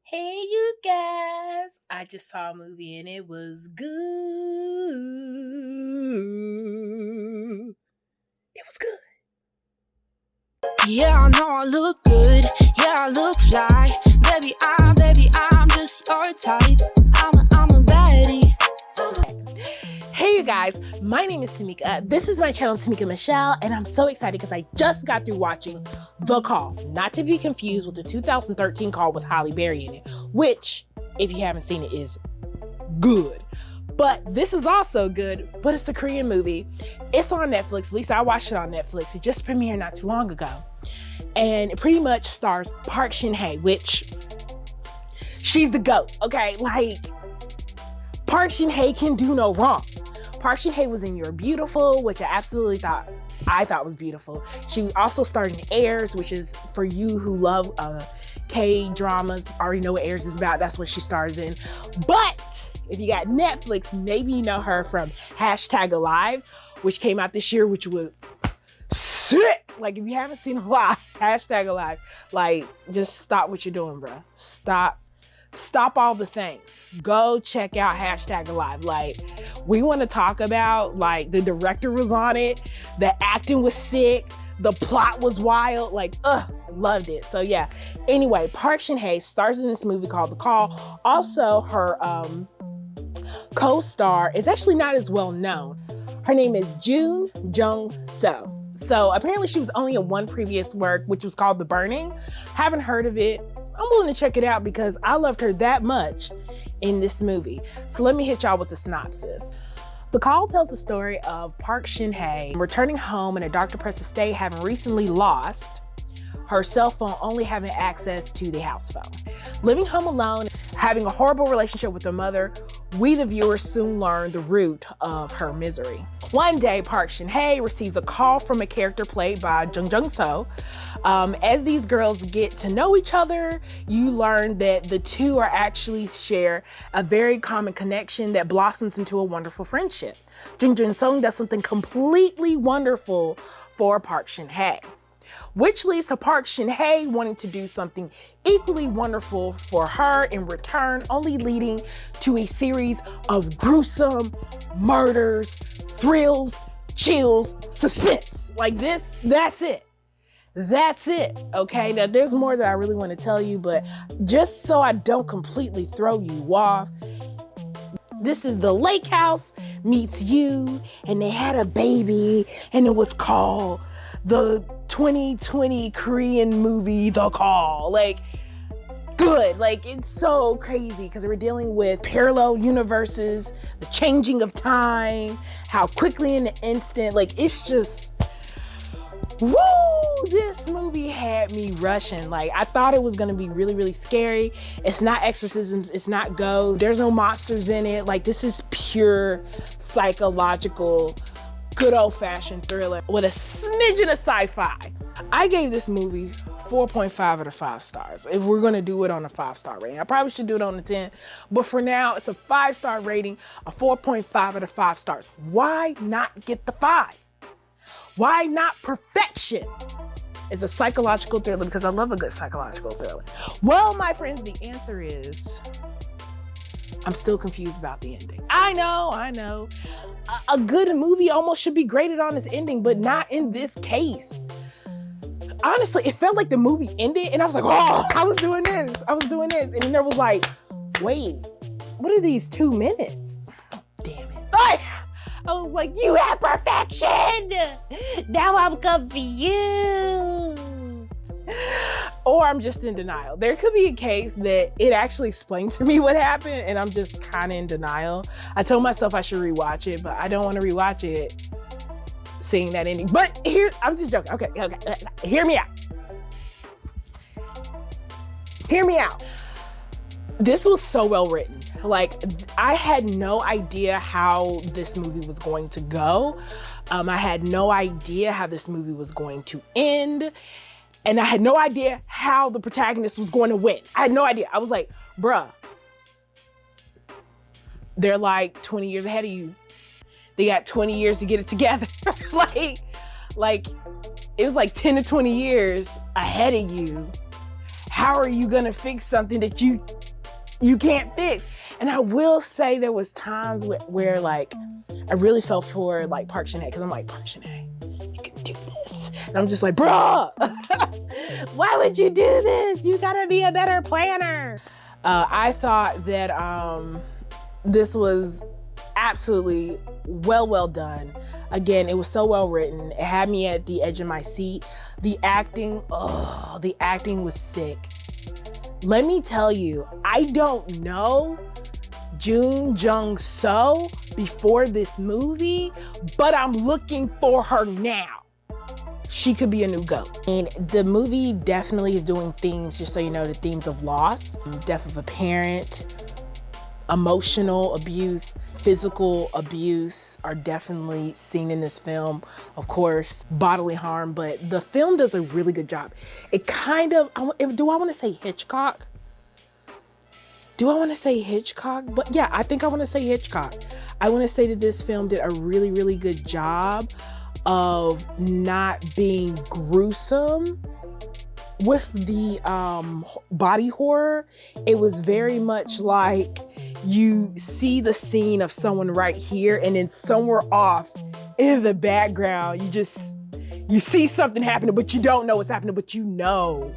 Hey, you guys! I just saw a movie and it was good. It was good. Yeah, I know I look good. Yeah, I look fly. Baby, I'm just your type. I'm a baddie. Hey, you guys! My name is Tamika. This is my channel, Tamika Michelle, and I'm so excited because I just got through watching The Call, not to be confused with the 2013 Call with Halle Berry in it, which, if you haven't seen it, is good. But this is also good, but it's a Korean movie. It's on Netflix. At least I watched it on Netflix. It just premiered not too long ago. And it pretty much stars Park Shin-hye, which she's the GOAT, okay? Like, Park Shin-hye can do no wrong. Park Shin-hye was in You're Beautiful, which I thought was beautiful. She also starred in Airs, which is for you who love K-dramas, already know what Airs is about. That's what she stars in. But if you got Netflix, maybe you know her from #Alive, which came out this year, which was sick. Like, if you haven't seen Alive, #Alive, like, just stop what you're doing, bro. Stop all the things. Go check out #Alive. Like, we want to talk about, like, the director was on it, the acting was sick, the plot was wild, like, loved it. So yeah, anyway, Park Shin-hye stars in this movie called The Call. Also, her co-star is actually not as well known. Her name is Jun Jung-seo. So apparently she was only in one previous work, which was called The Burning. Haven't heard of it. I'm willing to check it out because I loved her that much in this movie. So let me hit y'all with the synopsis. The Call tells the story of Park Shin-hye returning home in a dark, depressive state, having recently lost her cell phone, only having access to the house phone. Living home alone, having a horrible relationship with her mother, we the viewers soon learn the root of her misery. One day, Park Shin-hye receives a call from a character played by Jung Jung-seo. As these girls get to know each other, you learn that the two are actually share a very common connection that blossoms into a wonderful friendship. Jung Jung-seo does something completely wonderful for Park Shin-hye, which leads to Park Shin-hye wanting to do something equally wonderful for her in return, only leading to a series of gruesome murders, thrills, chills, suspense. Like this, that's it. That's it, okay? Now, there's more that I really want to tell you, but just so I don't completely throw you off, this is The Lake House Meets You, and they had a baby, and it was called the 2020 Korean movie, The Call. Like, good. Like, it's so crazy because we're dealing with parallel universes, the changing of time, how quickly in an instant, like, it's just, woo! This movie had me rushing. Like, I thought it was gonna be really, really scary. It's not exorcisms, it's not ghosts, there's no monsters in it. Like, this is pure psychological, good old-fashioned thriller with a smidgen of sci-fi. I gave this movie 4.5 out of 5 stars. If we're gonna do it on a 5-star rating, I probably should do it on a 10, but for now, it's a 5-star rating, a 4.5 out of 5 stars. Why not get the 5? Why not perfection? It's a psychological thriller because I love a good psychological thriller. Well, my friends, the answer is I'm still confused about the ending. I know. A good movie almost should be graded on its ending, but not in this case. Honestly, it felt like the movie ended and I was like, oh, I was doing this. And then there was like, wait, what are these 2 minutes? Damn it. I was like, you have perfection. Now I'm confused. Or I'm just in denial. There could be a case that it actually explained to me what happened and I'm just kind of in denial. I told myself I should rewatch it, but I don't want to rewatch it seeing that ending. But here, I'm just joking. Okay. Hear me out. This was so well written. Like, I had no idea how this movie was going to go. I had no idea how this movie was going to end. And I had no idea how the protagonist was going to win. I had no idea. I was like, bruh, they're like 20 years ahead of you. They got 20 years to get it together. like, it was like 10 to 20 years ahead of you. How are you gonna fix something that you you can't fix. And I will say there was times where like I really felt for like Park Shin-hye, because I'm like, Park Shin-hye, you can do this. And I'm just like, bruh, why would you do this? You gotta be a better planner. I thought that this was absolutely well done. Again, it was so well written. It had me at the edge of my seat. The acting was sick. Let me tell you, I don't know Jung Jung-seo before this movie, but I'm looking for her now. She could be a new GOAT. And the movie definitely is doing themes, just so you know, the themes of loss, death of a parent, emotional abuse, physical abuse are definitely seen in this film. Of course, bodily harm, but the film does a really good job. It kind of, do I want to say Hitchcock? Do I want to say Hitchcock? But yeah, I think I want to say Hitchcock. I want to say that this film did a really, really good job of not being gruesome with the body horror. It was very much like you see the scene of someone right here, and then somewhere off in the background, you see something happening, but you don't know what's happening, but you know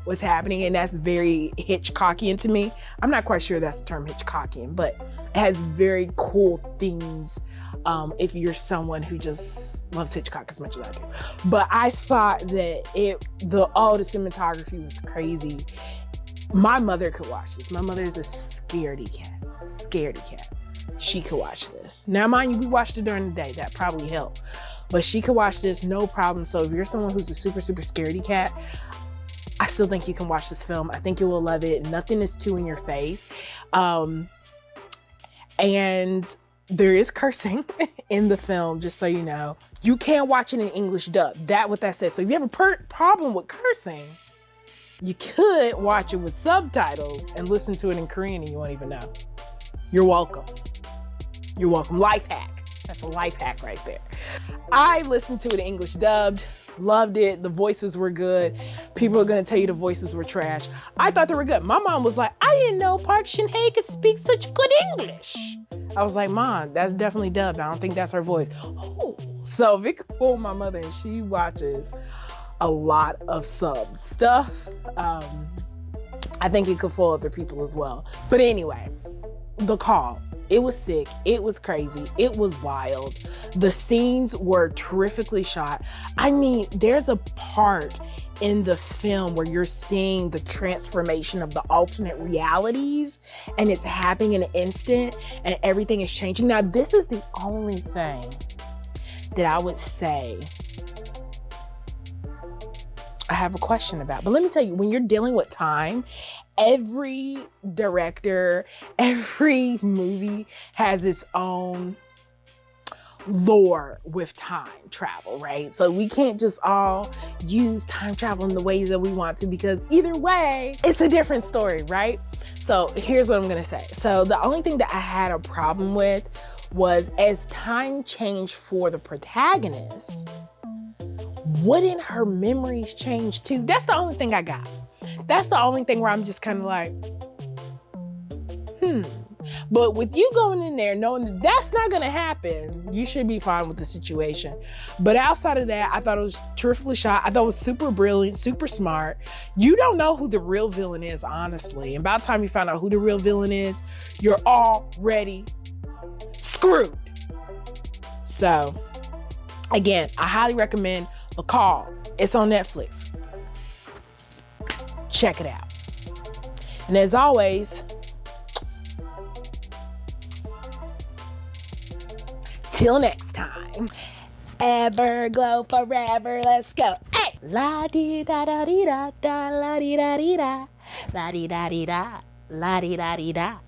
what's happening. And that's very Hitchcockian to me. I'm not quite sure that's the term, Hitchcockian, but it has very cool themes if you're someone who just loves Hitchcock as much as I do. But I thought that the cinematography was crazy. My mother could watch this. My mother is a scaredy cat. She could watch this. Now, mind you, we watched it during the day. That probably helped. But she could watch this, no problem. So if you're someone who's a super, super scaredy cat, I still think you can watch this film. I think you will love it. Nothing is too in your face. And there is cursing in the film, just so you know. You can't watch it in English dub. What that says. So if you have a problem with cursing, you could watch it with subtitles and listen to it in Korean and you won't even know. You're welcome. You're welcome. Life hack. That's a life hack right there. I listened to it in English dubbed, loved it. The voices were good. People are gonna tell you the voices were trash. I thought they were good. My mom was like, I didn't know Park Shin-hye could speak such good English. I was like, Mom, that's definitely dubbed. I don't think that's her voice. Oh, so Vic fooled my mother, and she watches a lot of sub stuff. I think it could fool other people as well. But anyway, The Call. It was sick. It was crazy. It was wild. The scenes were terrifically shot. I mean, there's a part in the film where you're seeing the transformation of the alternate realities, and it's happening in an instant and everything is changing. Now, this is the only thing that I would say I have a question about. But let me tell you, when you're dealing with time, every director, every movie has its own lore with time travel, right? So we can't just all use time travel in the ways that we want to, because either way, it's a different story, right? So here's what I'm gonna say. So the only thing that I had a problem with was, as time changed for the protagonist, wouldn't her memories change too? That's the only thing I got. That's the only thing where I'm just kind of like, But with you going in there knowing that that's not going to happen, you should be fine with the situation. But outside of that, I thought it was terrifically shot. I thought it was super brilliant, super smart. You don't know who the real villain is, honestly. And by the time you find out who the real villain is, you're already screwed. So, again, I highly recommend The Call. It's on Netflix. Check it out. And as always, till next time, Everglow forever, let's go. Hey! La di da da di da da, la di da di da, la di da di da, la di da di da.